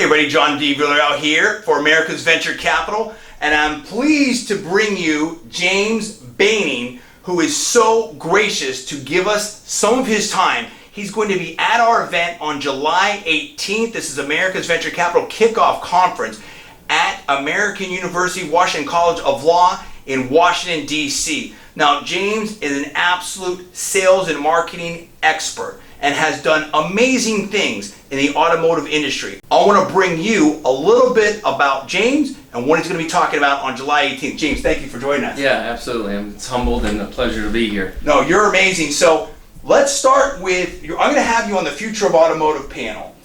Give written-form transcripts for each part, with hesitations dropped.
everybody, John D. Villarreal here for America's Venture Capital, and I'm pleased to bring you James Boening, who is so gracious to give us some of his time. He's going to be at our event on July 18th. This is America's Venture Capital Kickoff Conference at American University Washington College of Law in Washington, D.C. Now, James is an absolute sales and marketing expert and has done amazing things in the automotive industry. I want to bring you a little bit about James and what he's going to be talking about on July 18th. James, thank you for joining us. Yeah, absolutely. I'm humbled and a pleasure to be here. No, you're amazing. So let's start with, I'm going to have you on the Future of Automotive panel.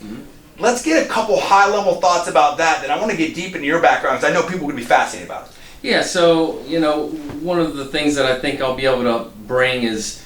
Let's get a couple high-level thoughts about that. Then I want to get deep into your background because I know people are going to be fascinated about it. Yeah, so, one of the things that I think I'll be able to bring is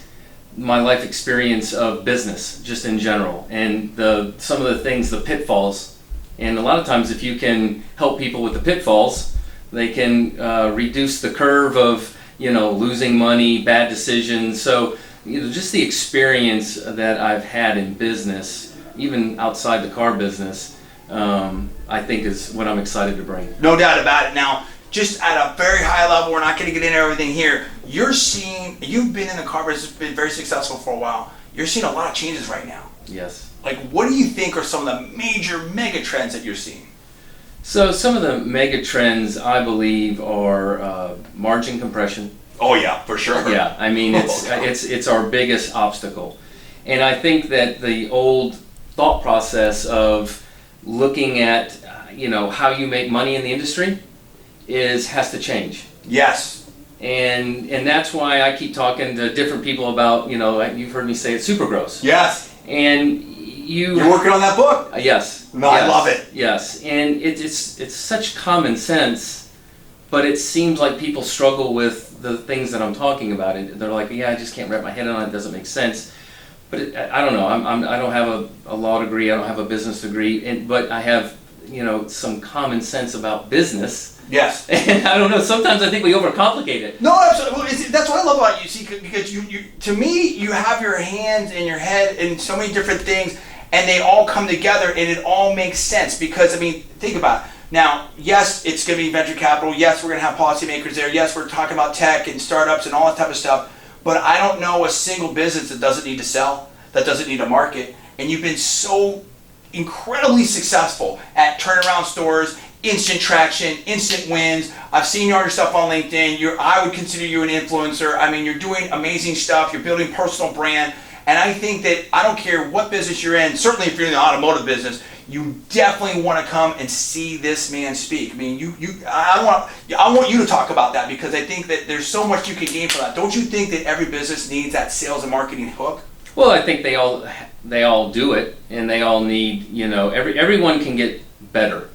my life experience of business, just in general, and some of the things, the pitfalls. And a lot of times if you can help people with the pitfalls, they can reduce the curve of, losing money, bad decisions. So, just the experience that I've had in business, even outside the car business, I think is what I'm excited to bring. No doubt about it. Now, just at a very high level, we're not going to get into everything here. You've been in the car business, been very successful for a while. You're seeing a lot of changes right now. Yes. Like, what do you think are some of the major mega trends that you're seeing? So some of the mega trends, I believe, are margin compression. Oh yeah, for sure. Yeah, I mean it's our biggest obstacle, and I think that the old thought process of looking at how you make money in the industry has to change. Yes. And that's why I keep talking to different people about, you've heard me say it's super gross. Yes. And you're working on that book? Yes. No, yes, I love it. Yes. And it's such common sense, but it seems like people struggle with the things that I'm talking about. They're like, yeah, I just can't wrap my head on it. It doesn't make sense. But I don't know. I don't have a law degree. I don't have a business degree. But I have, some common sense about business. Yes. And I don't know, sometimes I think we overcomplicate it. No, absolutely. That's what I love about you, see, because to me, you have your hands and your head in so many different things, and they all come together, and it all makes sense. Because, think about it. Now, yes, it's going to be venture capital. Yes, we're going to have policymakers there. Yes, we're talking about tech and startups and all that type of stuff. But I don't know a single business that doesn't need to sell, that doesn't need a market. And you've been so incredibly successful at turnaround stores, instant traction, instant wins. I've seen your stuff on LinkedIn. I would consider you an influencer. You're doing amazing stuff. You're building personal brand. And I think that I don't care what business you're in, certainly if you're in the automotive business, you definitely want to come and see this man speak. I want you to talk about that because I think that there's so much you can gain from that. Don't you think that every business needs that sales and marketing hook? Well, I think they all do it, and they all need, everyone can get better.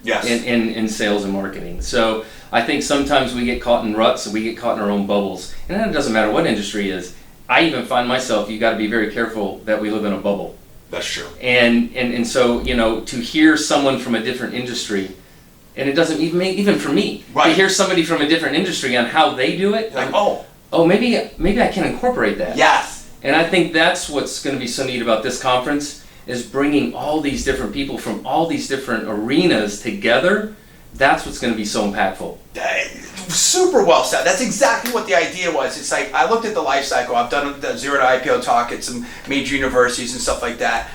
Yes. In sales and marketing. So I think sometimes we get caught in ruts and we get caught in our own bubbles. And it doesn't matter what industry it is. I even find myself, you got to be very careful that we live in a bubble. That's true. And so, to hear someone from a different industry, and it doesn't even for me, right, to hear somebody from a different industry on how they do it, like, maybe I can incorporate that. Yes. And I think that's what's going to be so neat about this conference, is bringing all these different people from all these different arenas together. That's what's going to be so impactful. Super well said. That's exactly what the idea was. It's like, I looked at the life cycle. I've done the Zero to IPO talk at some major universities and stuff like that.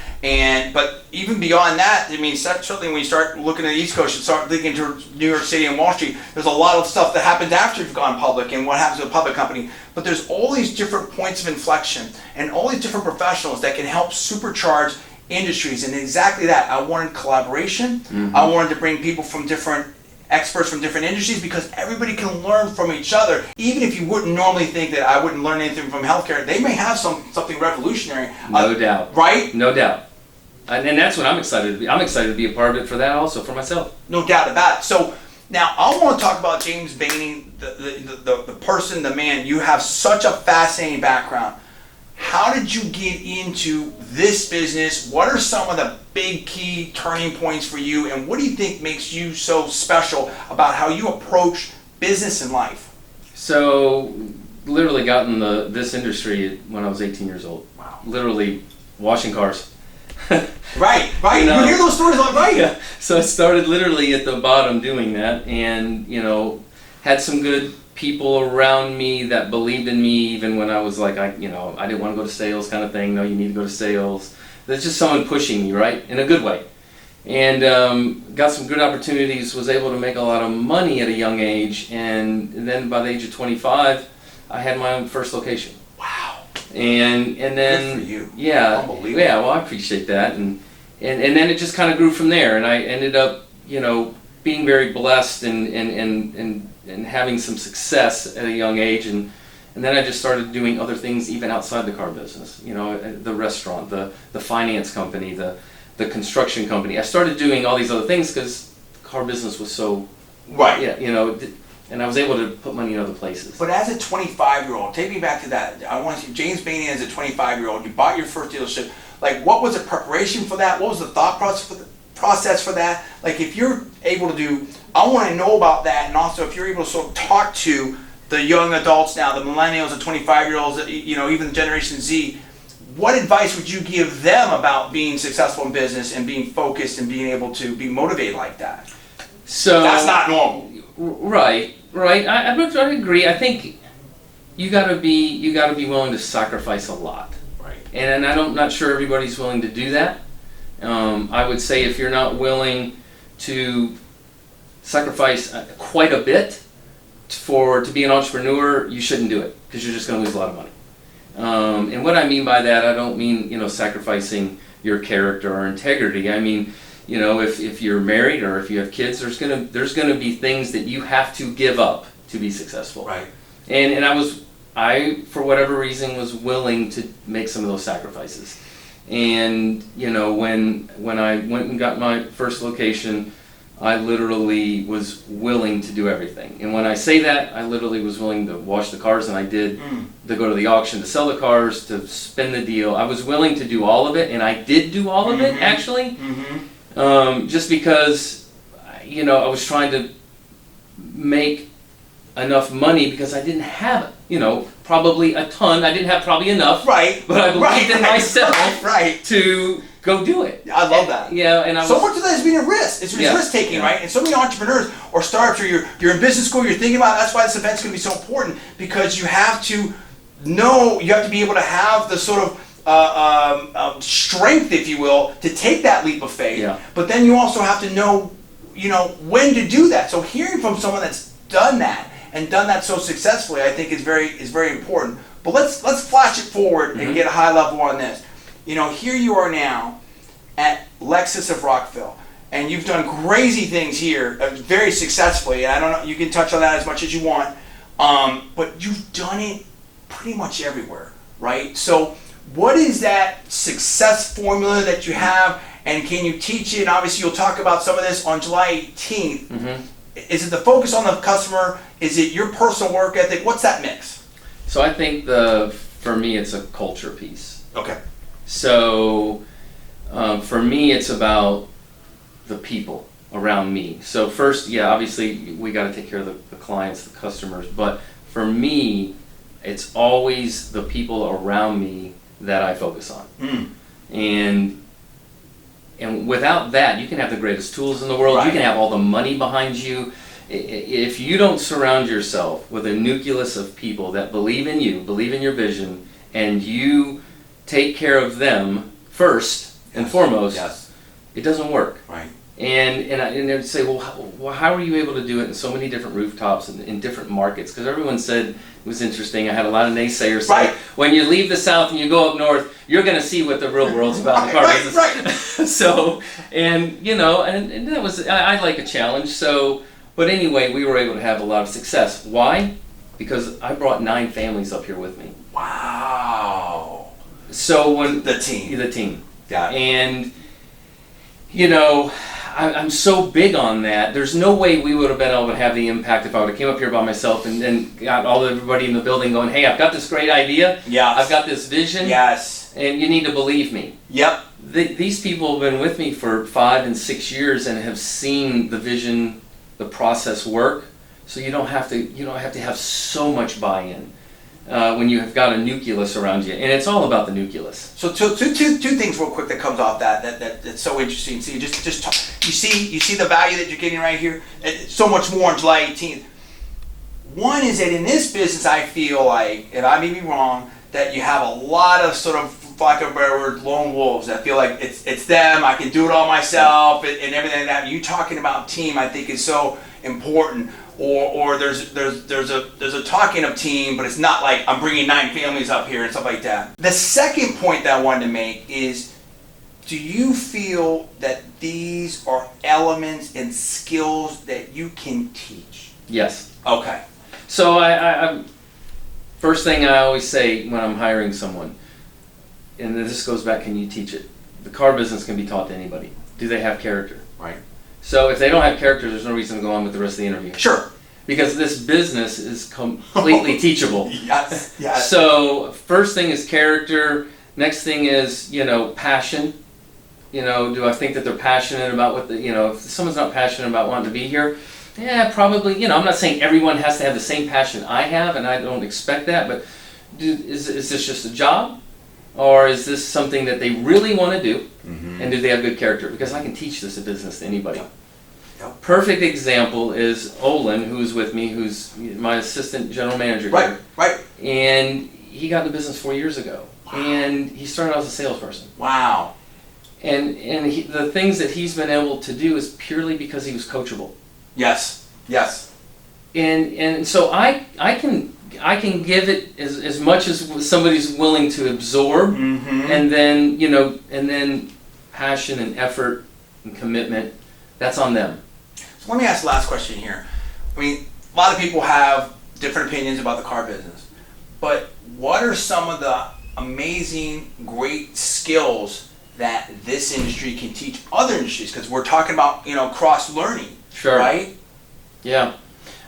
But even beyond that, certainly when you start looking at the East Coast, you start looking into New York City and Wall Street, there's a lot of stuff that happens after you've gone public and what happens to a public company. But there's all these different points of inflection and all these different professionals that can help supercharge industries, and exactly that. I wanted collaboration. Mm-hmm. I wanted to bring people from different experts from different industries because everybody can learn from each other. Even if you wouldn't normally think that I wouldn't learn anything from healthcare, they may have something revolutionary. No doubt. Right? No doubt. And that's what I'm excited to be. I'm excited to be a part of it for that also, for myself. No doubt about it. So now I want to talk about James Boening, the person, the man. You have such a fascinating background. How did you get into this business? What are some of the big key turning points for you? And what do you think makes you so special about how you approach business and life? So, literally got in this industry when I was 18 years old. Wow. Literally washing cars. Right. You know? You hear those stories all right. Yeah. So I started literally at the bottom doing that, and had some good people around me that believed in me even when I was like, I didn't want to go to sales kind of thing. No, you need to go to sales. There's just someone pushing me, right, in a good way. And got some good opportunities, was able to make a lot of money at a young age, and then by the age of 25, I had my own first location. Wow. And then good for you. Yeah, Unbelievable. yeah. Well, I appreciate that, and then it just kind of grew from there, and I ended up being very blessed and having some success at a young age, and then I just started doing other things even outside the car business. The restaurant, the finance company, the construction company. I started doing all these other things because the car business was so Right. yeah, and I was able to put money in other places. But as a 25-year-old, take me back to that. I want to see James Bainey as a 25-year-old. You bought your first dealership. Like, what was the preparation for that? What was the thought process for that? Like, if you're able to do, I want to know about that, and also if you're able to sort of talk to the young adults now, the millennials, the 25-year-olds, even Generation Z. What advice would you give them about being successful in business and being focused and being able to be motivated like that? So That's not normal. Right. I agree. I think you gotta be willing to sacrifice a lot. Right. And I'm not sure everybody's willing to do that. I would say if you're not willing to sacrifice quite a bit to be an entrepreneur, you shouldn't do it because you're just going to lose a lot of money. And what I mean by that, I don't mean sacrificing your character or integrity. I mean, if you're married or if you have kids, there's gonna be things that you have to give up to be successful. Right. And I for whatever reason was willing to make some of those sacrifices. And when I went and got my first location, I literally was willing to do everything. And when I say that, I literally was willing to wash the cars, and I did, to go to the auction, to sell the cars, to spin the deal. I was willing to do all of it, and I did do all of it, actually. Just because, I was trying to make enough money because I didn't have, probably a ton. I didn't have probably enough. Right. But I believed in myself right. to go do it. I love that. Yeah, and so much of that is being a risk. It's risk taking, right? And so many entrepreneurs or startups, or you're in business school, you're thinking about it. That's why this event's going to be so important, because you have to know, you have to be able to have the sort of strength, if you will, to take that leap of faith. Yeah. But then you also have to know, when to do that. So hearing from someone that's done that and done that so successfully, I think is very important. But let's flash it forward and get a high level on this. Here you are now at Lexus of Rockville, and you've done crazy things here very successfully. And I don't know, you can touch on that as much as you want, but you've done it pretty much everywhere, right? So what is that success formula that you have, and can you teach it? And obviously you'll talk about some of this on July 18th. Is it the focus on the customer? Is it your personal work ethic? What's that mix? So I think for me, it's a culture piece. Okay. So for me, it's about the people around me. So first, obviously we got to take care of the clients, the customers, but for me, it's always the people around me that I focus on. And without that, you can have the greatest tools in the world, you can have all the money behind you. If you don't surround yourself with a nucleus of people that believe in you, believe in your vision, and you take care of them first and foremost, it doesn't work. Right. And they'd say, well, how are you able to do it in so many different rooftops and in different markets? Because everyone said it was interesting. I had a lot of naysayers say, when you leave the South and you go up north, you're going to see what the real world's about in the car business. So, and that was, I like a challenge. So, but anyway, we were able to have a lot of success. Why? Because I brought 9 families up here with me. Wow. So when the team. Yeah. And I'm so big on that. There's no way we would have been able to have the impact if I would have came up here by myself and got everybody in the building going, hey, I've got this great idea. Yes. I've got this vision. Yes. And you need to believe me. Yep. These people have been with me for 5 and 6 years and have seen the vision, the process work. So you don't have to have so much buy-in. when you have got a nucleus around you, and it's all about the nucleus. So two things real quick that comes off that's so interesting. See, just talk, you see the value that you're getting right here. It's so much more on July 18th. One is that in this business, I feel like, and I may be wrong, that you have a lot of sort of, for lack of a better word, lone wolves that feel like it's them. I can do it all myself and everything like that. You talking about team, I think, is so important. Or there's a talking of team, but it's not like I'm bringing 9 families up here and stuff like that. The second point that I wanted to make is, do you feel that these are elements and skills that you can teach? Yes. Okay. So I first thing I always say when I'm hiring someone, and this goes back, can you teach it? The car business can be taught to anybody. Do they have character? Right. So if they don't have character, there's no reason to go on with the rest of the interview. Sure. Because this business is completely teachable. Yes. Yes. So first thing is character. Next thing is, passion. Do I think that they're passionate about what if someone's not passionate about wanting to be here, yeah, probably, I'm not saying everyone has to have the same passion I have, and I don't expect that, but is this just a job? Or is this something that they really want to do? Mm-hmm. And do they have good character? Because I can teach this business to anybody. Yep. Perfect example is Olin, who's with me, who's my assistant general manager here. Right. And he got in the business 4 years ago. Wow. And he started out as a salesperson. Wow. And the things that he's been able to do is purely because he was coachable. Yes. And so I can give it as much as somebody's willing to absorb, mm-hmm. and then passion and effort and commitment, that's on them. So let me ask the last question here. I mean, a lot of people have different opinions about the car business, but what are some of the amazing, great skills that this industry can teach other industries? Because we're talking about, cross-learning, sure. Right? Yeah,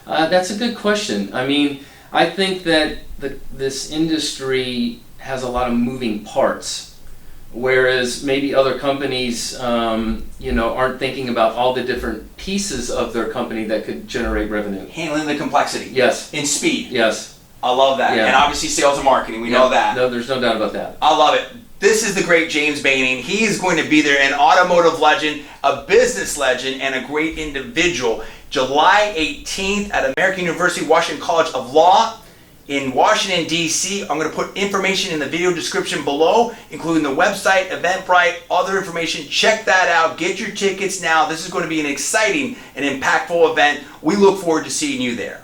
that's a good question. I mean, I think that this industry has a lot of moving parts, whereas maybe other companies, aren't thinking about all the different pieces of their company that could generate revenue. Handling the complexity. Yes. In speed. Yes. I love that. Yeah. And obviously sales and marketing, we know that. No, there's no doubt about that. I love it. This is the great James Boening. He is going to be there, an automotive legend, a business legend, and a great individual. July 18th at American University Washington College of Law in Washington, D.C. I'm going to put information in the video description below, including the website, Eventbrite, other information. Check that out. Get your tickets now. This is going to be an exciting and impactful event. We look forward to seeing you there.